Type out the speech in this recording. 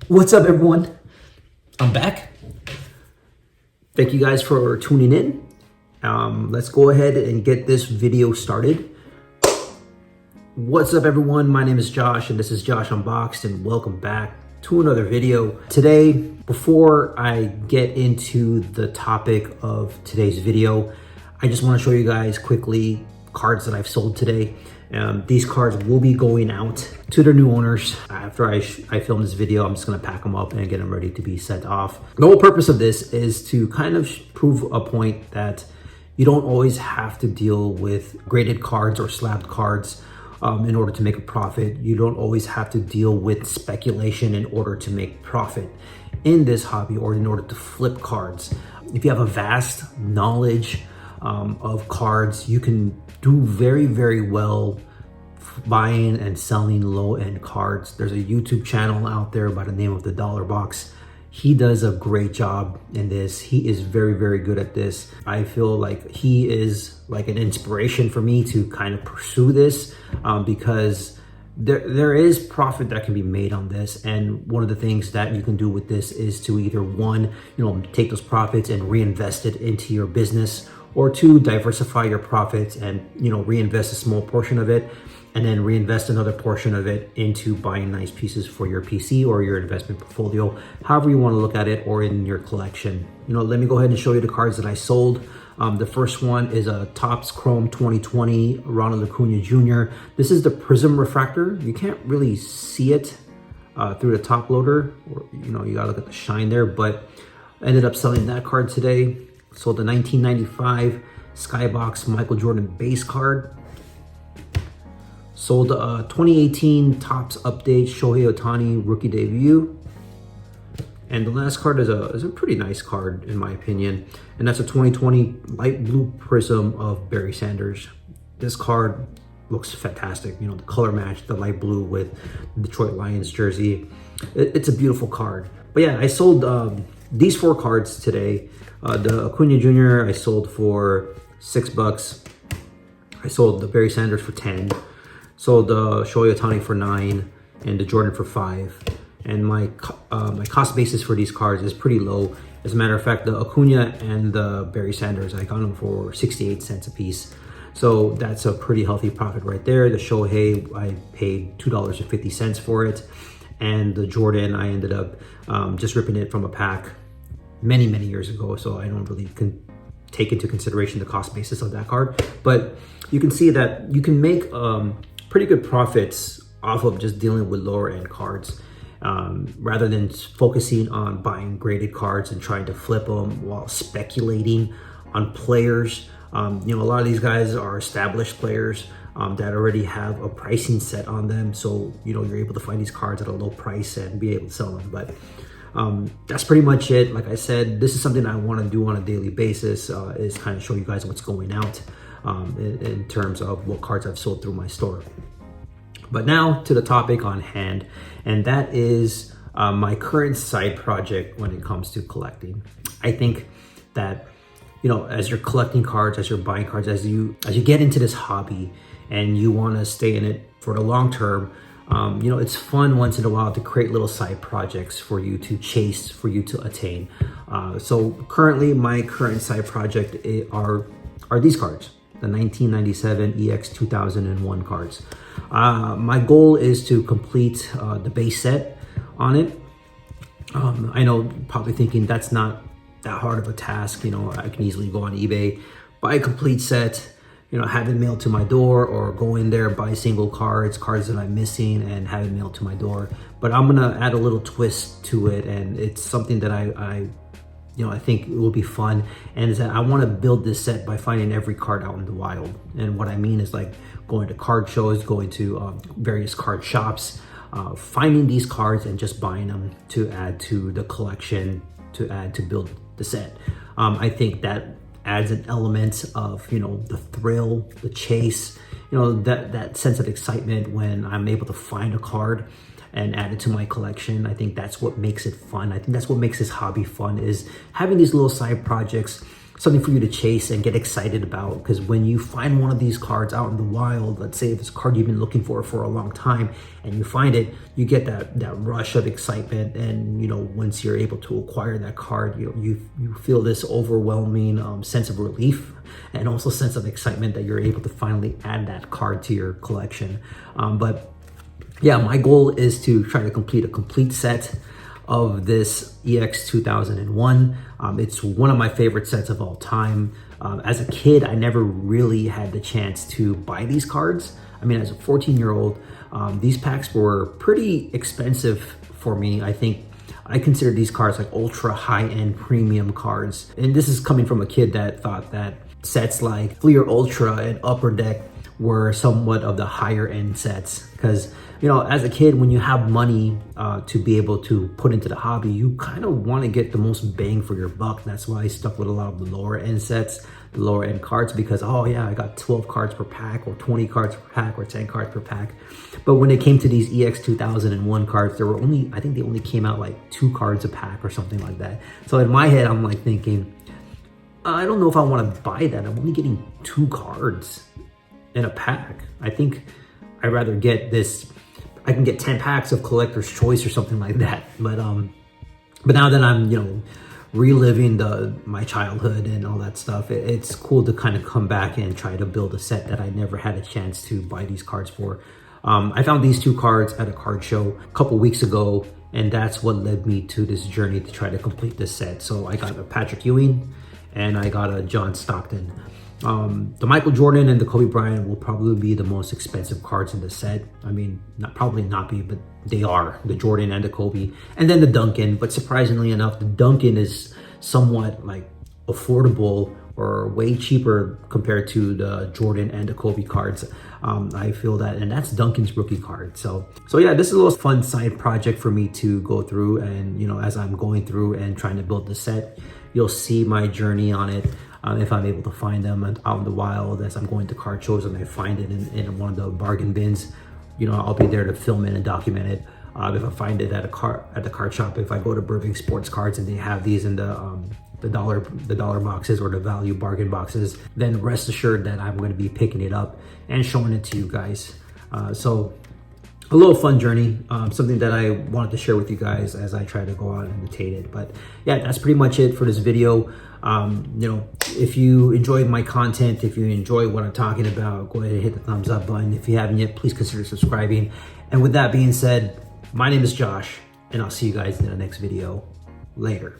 What's up, everyone? I'm back. Thank you guys for tuning in. Let's go ahead and get this video started. What's up, everyone? My name is Josh, and this is Josh Unboxed, and welcome back to another video. Today, before I get into the topic of today's video, I just want to show you guys quickly cards that I've sold today. These cards will be going out to their new owners. After I film this video, I'm just gonna pack them up and get them ready to be sent off. The whole purpose of this is to kind of prove a point that you don't always have to deal with graded cards or slabbed cards in order to make a profit. You don't always have to deal with speculation in order to make profit in this hobby or in order to flip cards. If you have a vast knowledge of cards, you can do very, very well buying and selling low-end cards. There's a YouTube channel out there by the name of The Dollar Box. He does a great job in this. He is very, very good at this. I feel like he is like an inspiration for me to kind of pursue this because there is profit that can be made on this. And one of the things that you can do with this is to either one, take those profits and reinvest it into your business, or two, diversify your profits and reinvest a small portion of it, and then reinvest another portion of it into buying nice pieces for your PC or your investment portfolio, however you want to look at it, or in your collection. Let me go ahead and show you the cards that I sold. The first one is a Topps Chrome 2020 Ronald Acuna Jr. This is the Prism Refractor. You can't really see it through the top loader, or you gotta look at the shine there, but I ended up selling that card today. Sold the 1995 Skybox Michael Jordan base card. Sold a 2018 Topps Update Shohei Ohtani rookie debut. And the last card is a pretty nice card in my opinion. And that's a 2020 light blue Prism of Barry Sanders. This card looks fantastic. The color match, the light blue with the Detroit Lions jersey. It's a beautiful card. But yeah, I sold these four cards today. The Acuna Jr. I sold for $6. I sold the Barry Sanders for 10. Sold the Shohei Ohtani for 9, and the Jordan for 5. And my cost basis for these cards is pretty low. As a matter of fact, the Acuna and the Barry Sanders, I got them for 68 cents a piece. So that's a pretty healthy profit right there. The Shohei, I paid $2.50 for it. And the Jordan, I ended up just ripping it from a pack many years ago, so I don't really take into consideration the cost basis of that card. But you can see that you can make pretty good profits off of just dealing with lower end cards, rather than focusing on buying graded cards and trying to flip them while speculating on players. A lot of these guys are established players that already have a pricing set on them, so you're able to find these cards at a low price and be able to sell them. But that's pretty much it. Like I said, this is something I want to do on a daily basis, is kind of show you guys what's going out in terms of what cards I've sold through my store. But now to the topic on hand, and that is my current side project when it comes to collecting. I think that as you're collecting cards, as you're buying cards, as you get into this hobby and you want to stay in it for the long term, it's fun once in a while to create little side projects for you to chase, for you to attain. So currently, my current side project are these cards, the 1997 EX 2001 cards. My goal is to complete the base set on it. I know you're probably thinking that's not that hard of a task. I can easily go on eBay, buy a complete set, have it mailed to my door, or go in there, buy single cards that I'm missing, and have it mailed to my door. But I'm gonna add a little twist to it, and it's something that I think it will be fun. And is that I want to build this set by finding every card out in the wild. And what I mean is like going to card shows, going to various card shops, finding these cards and just buying them to add to the collection, to build the set. I think that adds an element of the thrill, the chase, that sense of excitement when I'm able to find a card and add it to my collection. I think that's what makes it fun. I think that's what makes this hobby fun, is having these little side projects something for you to chase and get excited about. Because when you find one of these cards out in the wild, let's say if it's a card you've been looking for a long time and you find it, you get that rush of excitement. And you know, once you're able to acquire that card, you feel this overwhelming sense of relief and also sense of excitement that you're able to finally add that card to your collection. But yeah, my goal is to try to complete a complete set of this EX 2001. It's one of my favorite sets of all time. As a kid, I never really had the chance to buy these cards. I mean, as a 14-year-old, these packs were pretty expensive for me. I think I consider these cards like ultra high-end premium cards. And this is coming from a kid that thought that sets like Fleer Ultra and Upper Deck were somewhat of the higher end sets. Because, you know, as a kid, when you have money to be able to put into the hobby, you kind of want to get the most bang for your buck. That's why I stuck with a lot of the lower end sets, the lower end cards, because, oh yeah, I got 12 cards per pack or 20 cards per pack or 10 cards per pack. But when it came to these EX 2001 cards, there were only, I think they only came out like 2 cards a pack or something like that. So in my head, I'm like thinking, I don't know if I want to buy that. I'm only getting 2 cards in a pack. I think I'd rather get this. I can get 10 packs of Collector's Choice or something like that. But now that I'm, you know, reliving my childhood and all that stuff, it's cool to kind of come back and try to build a set that I never had a chance to buy these cards for. I found these 2 cards at a card show a couple weeks ago, and that's what led me to this journey to try to complete this set. So I got a Patrick Ewing and I got a John Stockton. The Michael Jordan and the Kobe Bryant will probably be the most expensive cards in the set. I mean, probably not be, but they are, the Jordan and the Kobe. And then the Duncan, but surprisingly enough, the Duncan is somewhat like affordable or way cheaper compared to the Jordan and the Kobe cards. I feel that, and that's Duncan's rookie card. So yeah, this is a little fun side project for me to go through. And, you know, as I'm going through and trying to build the set, you'll see my journey on it. If I'm able to find them out in the wild as I'm going to card shows and I find it in one of the bargain bins, you know, I'll be there to film it and document it. If I find it at the card shop, if I go to Burbank Sports Cards and they have these in the dollar boxes or the value bargain boxes, then rest assured that I'm going to be picking it up and showing it to you guys. So a little fun journey, something that I wanted to share with you guys as I try to go out and imitate it. But yeah, that's pretty much it for this video. You know, if you enjoy my content, if you enjoy what I'm talking about, go ahead and hit the thumbs up button. If you haven't yet, please consider subscribing. And with that being said, my name is Josh, and I'll see you guys in the next video. Later.